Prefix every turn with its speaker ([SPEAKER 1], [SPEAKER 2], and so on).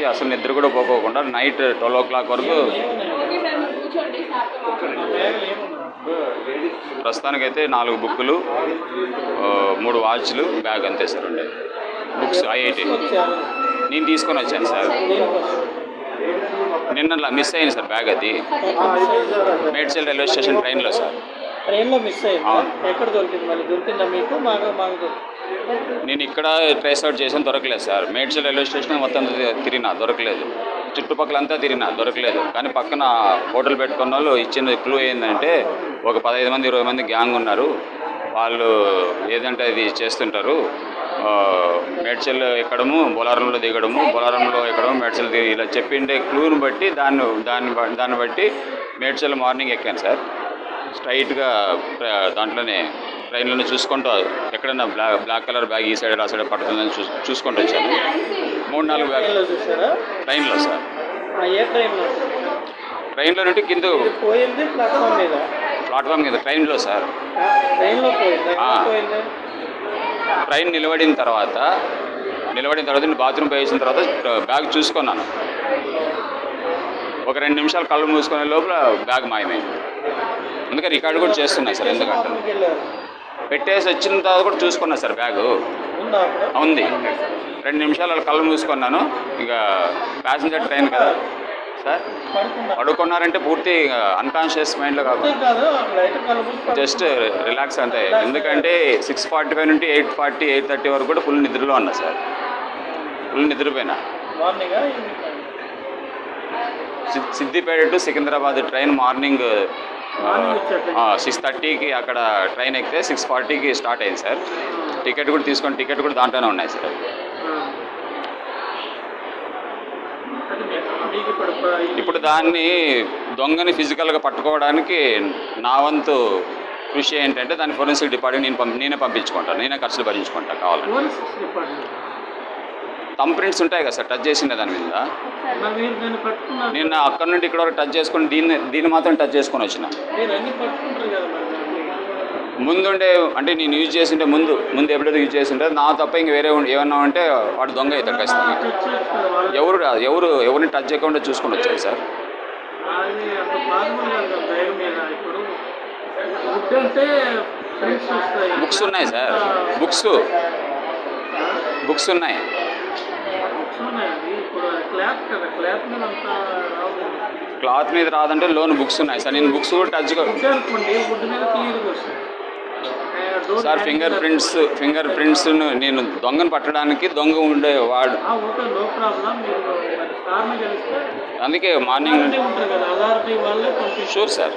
[SPEAKER 1] నుంచి అసలు నిద్ర కూడా పోకోకుండా నైట్ 12 వరకు ప్రస్తుతానికైతే 4 బుక్కులు, 3 వాచ్లు, బ్యాగ్ అంతే సార్ ఉండే బుక్స్ ఐఐటి నేను తీసుకొని వచ్చాను సార్. నిన్న మిస్ అయింది సార్ బ్యాగ్. అది మేడ్చల్ రైల్వే స్టేషన్ ట్రైన్లో సార్.
[SPEAKER 2] ట్రైన్లో మిస్ అయింది. ఎక్కడ దొరికింది? మళ్ళీ దొరికిందా మీకు? మాకు
[SPEAKER 1] నేను ఇక్కడ ట్రేస్ అవుట్ చేసాను, దొరకలేదు సార్. మేడ్చల్ రైల్వే స్టేషన్ మొత్తం తిరిగినా దొరకలేదు, చుట్టుపక్కలంతా తిరిగినా దొరకలేదు. కానీ పక్కన హోటల్ పెట్టుకున్న వాళ్ళు ఇచ్చిన క్లూ ఏంటంటే ఒక 15 మంది 20 మంది గ్యాంగ్ ఉన్నారు, వాళ్ళు ఏదంటే అది చేస్తుంటారు. మేడ్చల్ ఎక్కడము, బొలారంలో దిగడము, బొలారంలో ఎక్కడము, మేడ్చల్ ఇలా చెప్పిండే క్లూని బట్టి దాన్ని బట్టి మేడ్చల్ మార్నింగ్ ఎక్కాను సార్. స్ట్రైట్గా దాంట్లోనే ట్రైన్లోనే చూసుకుంటూ ఎక్కడన్నా బ్లాక్ కలర్ బ్యాగ్ ఈ సైడ్ ఆ సైడ్ పడుతుందని చూసుకుంటూ వచ్చాను. 3-4 బ్యాగ్ ట్రైన్లో సార్. ట్రైన్లో నుండి కింద ప్లాట్ఫామ్ మీద ట్రైన్లో సార్. ట్రైన్ నిలబడిన తర్వాత నేను బాత్రూమ్ పోయేసిన తర్వాత బ్యాగ్ చూసుకున్నాను. ఒక 2 నిమిషాలు కళ్ళు మూసుకునే లోపల బ్యాగ్ మాయమైంది. అందుకే రికార్డు కూడా చేస్తున్నా సార్. ఎందుకంటే పెట్టేసి వచ్చిన తర్వాత కూడా చూసుకున్నా సార్. బ్యాగు ఉంది. 2 నిమిషాలు కళ్ళు మూసుకున్నాను. ఇక ప్యాసింజర్ ట్రైన్ కదా సార్, పడుకున్నారంటే పూర్తి అన్కాన్షియస్ మైండ్లో కాకుండా జస్ట్ రిలాక్స్ అంతే. ఎందుకంటే 6:45 నుండి 8:40 8:30 వరకు కూడా ఫుల్ నిద్రలో ఉన్నా సార్. ఫుల్ నిద్రపోయినా. Siddipet to Secunderabad train morning 6:30కి అక్కడ ట్రైన్ ఎక్కితే 6:40కి స్టార్ట్ అయింది సార్. టికెట్ కూడా దాంట్లోనే ఉన్నాయి సార్. ఇప్పుడు దాన్ని దొంగని ఫిజికల్గా పట్టుకోవడానికి నా వంతు కృషి ఏంటంటే దాన్ని ఫోరెన్సిక్ డిపార్ట్మెంట్ నేనే పంపించుకుంటాను, నేనే ఖర్చులు భరించుకుంటా. కావాలని థంబ్ ప్రింట్స్ ఉంటాయి కదా సార్, టచ్ చేసిన దాని మీద. నేను అక్కడ నుండి ఇక్కడ వరకు టచ్ చేసుకుని దీన్ని మాత్రం టచ్ చేసుకొని వచ్చిన. ముందుండే అంటే నేను యూజ్ చేసింటే ముందు ఎప్పుడైతే యూజ్ చేసింటే నా తప్ప ఇంక వేరే ఏమన్నా ఉంటే వాడు దొంగ అవుతాడు ఖచ్చితంగా. ఎవరిని టచ్ చేయకుండా చూసుకొని వచ్చాయి సార్. బుక్స్ ఉన్నాయి సార్. బుక్స్ ఉన్నాయి. క్లాత్ మీద రాదంటే లోన్ బుక్స్ ఉన్నాయి సార్. నేను బుక్స్ కూడా టచ్ సార్. ఫింగర్ ప్రింట్స్ నేను దొంగను పట్టడానికి దొంగ ఉండేవాడు. అందుకే మార్నింగ్ షూర్ సార్.